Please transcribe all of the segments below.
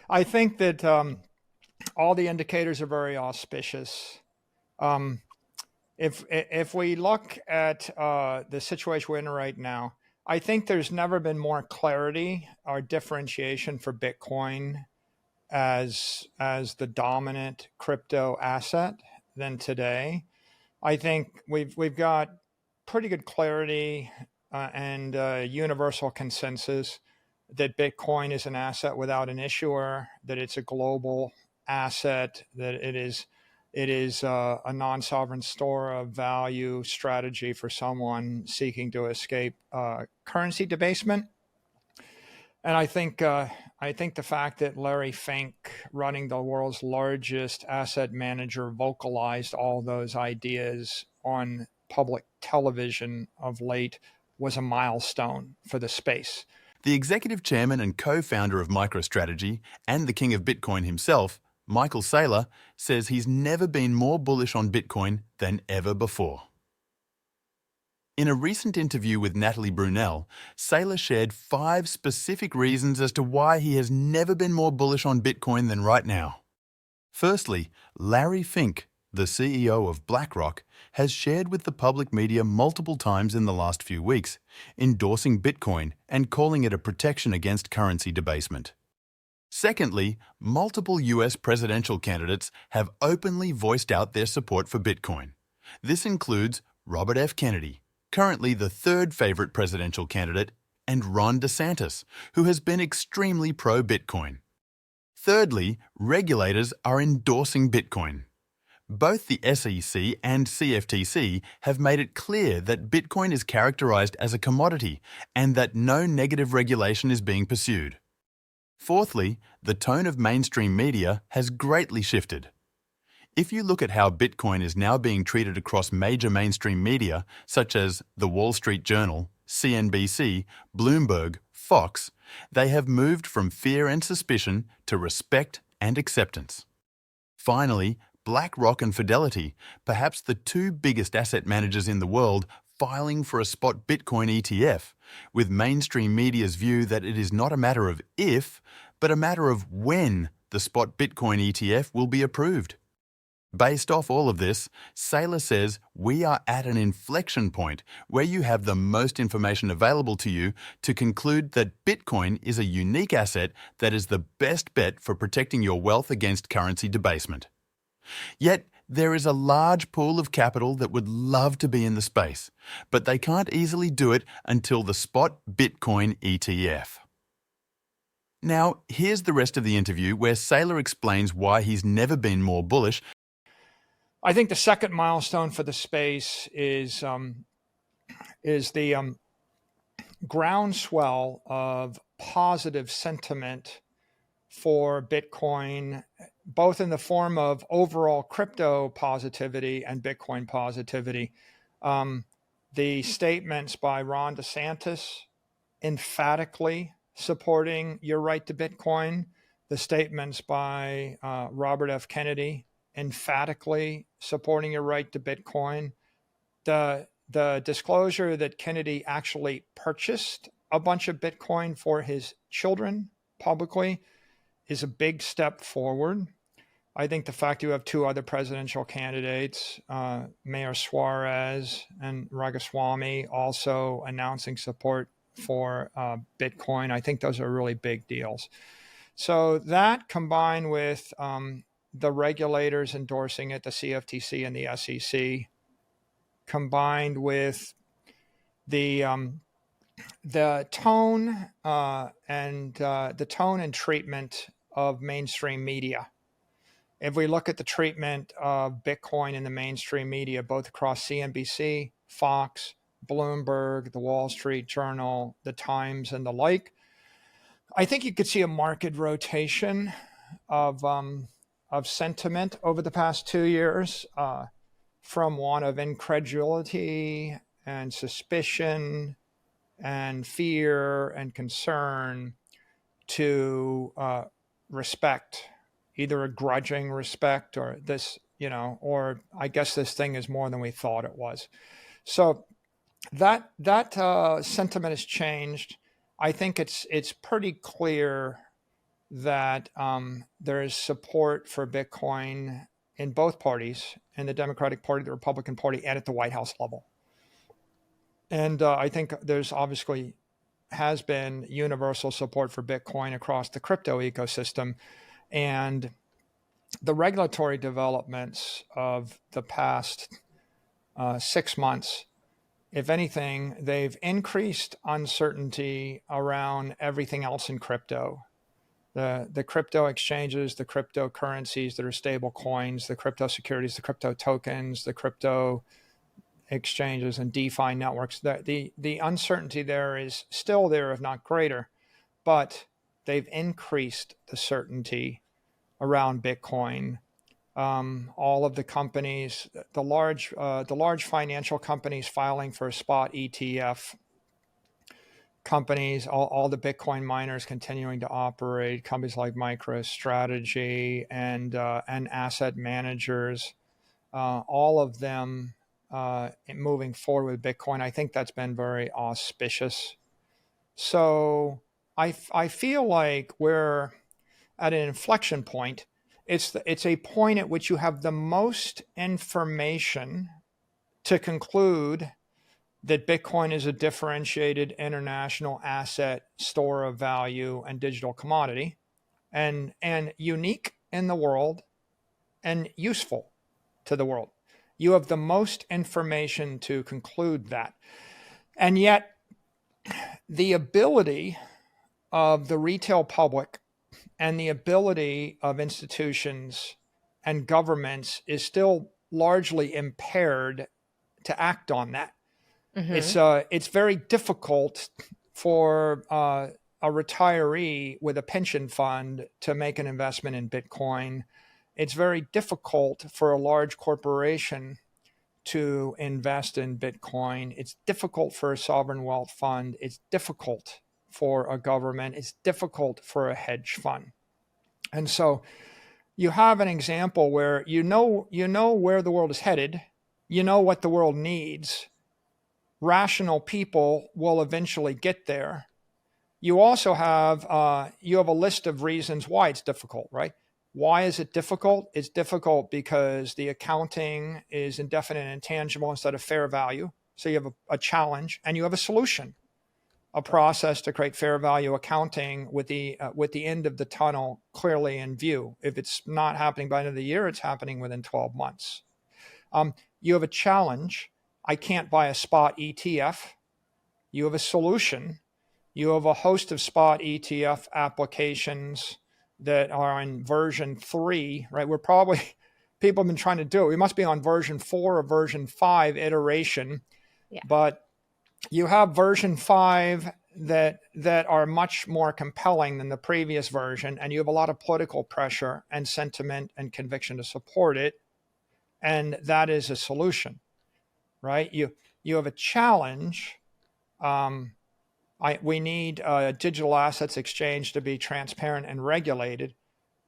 I think that all the indicators are very auspicious. Um, if we look at the situation we're in right now, I think there's never been more clarity or differentiation for Bitcoin as the dominant crypto asset than today. I think we've got pretty good clarity and universal consensus that Bitcoin is an asset without an issuer, that it's a global asset, that it is a non-sovereign store of value strategy for someone seeking to escape currency debasement. And I think the fact that Larry Fink, running the world's largest asset manager, vocalized all those ideas on public television of late was a milestone for the space. The executive chairman and co-founder of MicroStrategy and the king of Bitcoin himself, Michael Saylor, says he's never been more bullish on Bitcoin than ever before. In a recent interview with Natalie Brunell, Saylor shared 5 specific reasons as to why he has never been more bullish on Bitcoin than right now. Firstly, Larry Fink, the CEO of BlackRock, has shared with the public media multiple times in the last few weeks, endorsing Bitcoin and calling it a protection against currency debasement. Secondly, multiple US presidential candidates have openly voiced out their support for Bitcoin. This includes Robert F. Kennedy, currently the 3rd favorite presidential candidate, and Ron DeSantis, who has been extremely pro-Bitcoin. Thirdly, regulators are endorsing Bitcoin. Both the SEC and CFTC have made it clear that Bitcoin is characterized as a commodity and that no negative regulation is being pursued. Fourthly, the tone of mainstream media has greatly shifted. If you look at how Bitcoin is now being treated across major mainstream media, such as The Wall Street Journal, CNBC, Bloomberg, Fox, they have moved from fear and suspicion to respect and acceptance. Finally, BlackRock and Fidelity, perhaps the 2 biggest asset managers in the world, filing for a spot Bitcoin ETF, with mainstream media's view that it is not a matter of if, but a matter of when the spot Bitcoin ETF will be approved. Based off all of this, Saylor says we are at an inflection point where you have the most information available to you to conclude that Bitcoin is a unique asset that is the best bet for protecting your wealth against currency debasement. Yet, there is a large pool of capital that would love to be in the space, but they can't easily do it until the spot Bitcoin ETF. Now, here's the rest of the interview where Saylor explains why he's never been more bullish. I think the second milestone for the space is the groundswell of positive sentiment for Bitcoin, both in the form of overall crypto positivity and Bitcoin positivity. The statements by Ron DeSantis emphatically supporting your right to Bitcoin, the statements by Robert F. Kennedy emphatically supporting your right to Bitcoin, the disclosure that Kennedy actually purchased a bunch of Bitcoin for his children publicly is a big step forward. I think the fact you have 2 other presidential candidates, Mayor Suarez and Ramaswamy, also announcing support for Bitcoin, I think those are really big deals. So that combined with the regulators endorsing it, the CFTC and the SEC, combined with the tone and treatment of mainstream media. If we look at the treatment of Bitcoin in the mainstream media, both across CNBC, Fox, Bloomberg, the Wall Street Journal, the Times, and the like, I think you could see a market rotation of sentiment over the past 2 years, from one of incredulity and suspicion and fear and concern to respect, either a grudging respect or this, or I guess this thing is more than we thought it was. So that sentiment has changed. I think it's pretty clear that there is support for Bitcoin in both parties, in the Democratic Party, the Republican Party, and at the White House level. And I think there's obviously has been universal support for Bitcoin across the crypto ecosystem. And the regulatory developments of the past 6 months, if anything, they've increased uncertainty around everything else in crypto. The crypto exchanges, the cryptocurrencies that are stable coins, the crypto securities, the crypto tokens, the crypto exchanges and DeFi networks. The uncertainty there is still there, if not greater, but they've increased the certainty around Bitcoin. All of the companies, the large financial companies filing for a spot ETF, companies, all the Bitcoin miners continuing to operate, companies like MicroStrategy and asset managers, all of them moving forward with Bitcoin. I think that's been very auspicious. So I feel like we're at an inflection point. It's a point at which you have the most information to conclude that Bitcoin is a differentiated international asset, store of value, and digital commodity, and unique in the world and useful to the world. You have the most information to conclude that. And yet, the ability of the retail public and the ability of institutions and governments is still largely impaired to act on that. It's very difficult for a retiree with a pension fund to make an investment in Bitcoin. It's very difficult for a large corporation to invest in Bitcoin. It's difficult for a sovereign wealth fund. It's difficult for a government. It's difficult for a hedge fund. And so you have an example where you know where the world is headed. You know what the world needs. Rational people will eventually get there. You also have a list of reasons why it's difficult, right? Why is it difficult? It's difficult because the accounting is indefinite and intangible instead of fair value. So you have a challenge, and you have a solution, a process to create fair value accounting with the end of the tunnel clearly in view. If it's not happening by the end of the year, it's happening within 12 months. You have a challenge. I can't buy a spot ETF. You have a solution. You have a host of spot ETF applications that are in version 3, right? People have been trying to do it. We must be on version 4 or version 5 iteration. Yeah. But you have version 5 that are much more compelling than the previous version, and you have a lot of political pressure and sentiment and conviction to support it. And that is a solution, right? You have a challenge. We need digital assets exchange to be transparent and regulated.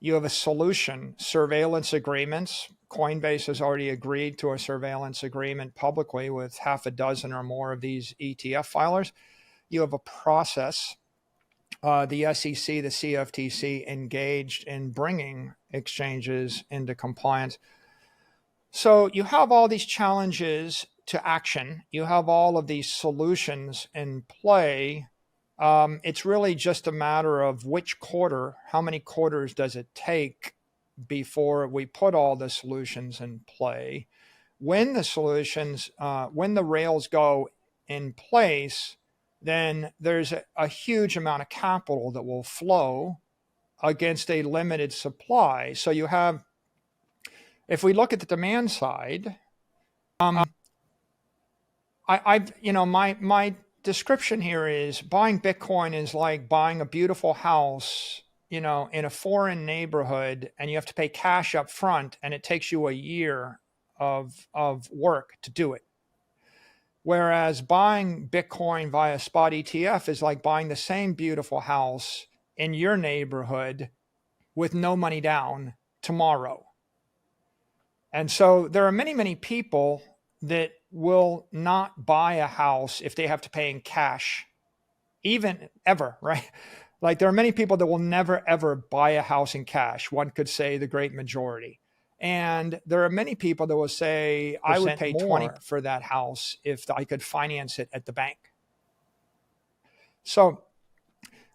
You have a solution, surveillance agreements. Coinbase has already agreed to a surveillance agreement publicly with half a dozen or more of these ETF filers. You have a process. The SEC, the CFTC engaged in bringing exchanges into compliance. So you have all these challenges to action. You have all of these solutions in play. It's really just a matter of which quarter, how many quarters does it take before we put all the solutions in play. When the rails go in place, then there's a huge amount of capital that will flow against a limited supply. So you have, if we look at the demand side, my description here is buying Bitcoin is like buying a beautiful house, in a foreign neighborhood, and you have to pay cash up front, and it takes you a year of work to do it. Whereas buying Bitcoin via spot ETF is like buying the same beautiful house in your neighborhood with no money down tomorrow. And so there are many, many people that will not buy a house if they have to pay in cash, even ever, right? Like there are many people that will never ever buy a house in cash. One could say the great majority. And there are many people that will say, I would pay 20 for that house if I could finance it at the bank. So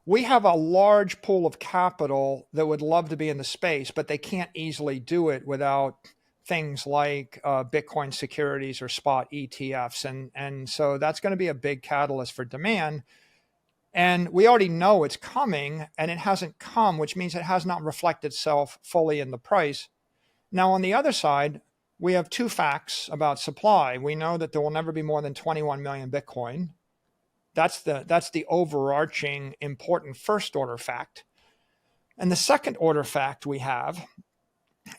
we have a large pool of capital that would love to be in the space, but they can't easily do it without things like Bitcoin securities or spot ETFs. And so that's going to be a big catalyst for demand. And we already know it's coming, and it hasn't come, which means it has not reflected itself fully in the price. Now, on the other side, we have two facts about supply. We know that there will never be more than 21 million Bitcoin. That's the overarching important first order fact. And the second order fact we have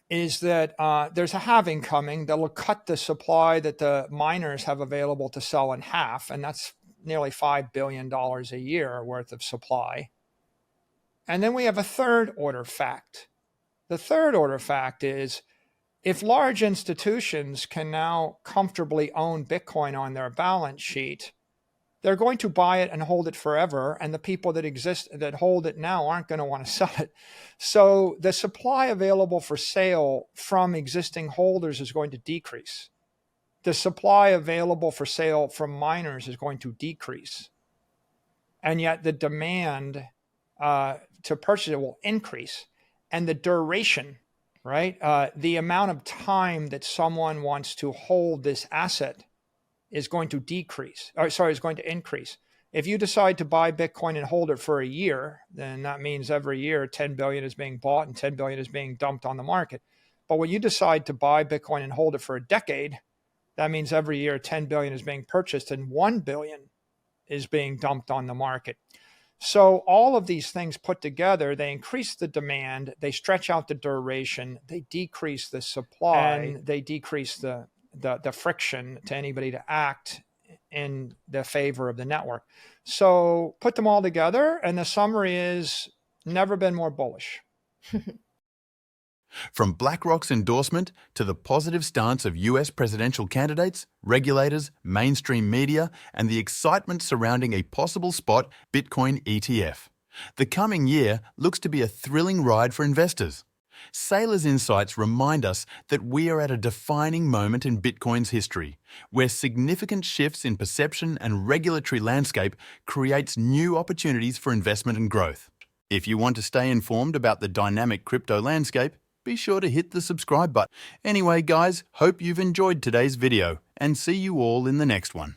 is that there's a halving coming that will cut the supply that the miners have available to sell in half, and that's nearly $5 billion a year worth of supply. And then we have a third order fact. The third order fact is if large institutions can now comfortably own Bitcoin on their balance sheet, they're going to buy it and hold it forever. And the people that hold it now aren't going to want to sell it. So the supply available for sale from existing holders is going to decrease. The supply available for sale from miners is going to decrease. And yet the demand to purchase it will increase. And the duration, right? The amount of time that someone wants to hold this asset is going to is going to increase. If you decide to buy Bitcoin and hold it for a year, then that means every year 10 billion is being bought and 10 billion is being dumped on the market. But when you decide to buy Bitcoin and hold it for a decade, that means every year 10 billion is being purchased and 1 billion is being dumped on the market. So all of these things put together, they increase the demand, they stretch out the duration, they decrease the supply, and they decrease the friction to anybody to act in the favor of the network. So put them all together, and the summary is never been more bullish. From BlackRock's endorsement to the positive stance of US presidential candidates, regulators, mainstream media, and the excitement surrounding a possible spot Bitcoin ETF. The coming year looks to be a thrilling ride for investors. Saylor's insights remind us that we are at a defining moment in Bitcoin's history, where significant shifts in perception and regulatory landscape creates new opportunities for investment and growth. If you want to stay informed about the dynamic crypto landscape, be sure to hit the subscribe button. Anyway, guys, hope you've enjoyed today's video and see you all in the next one.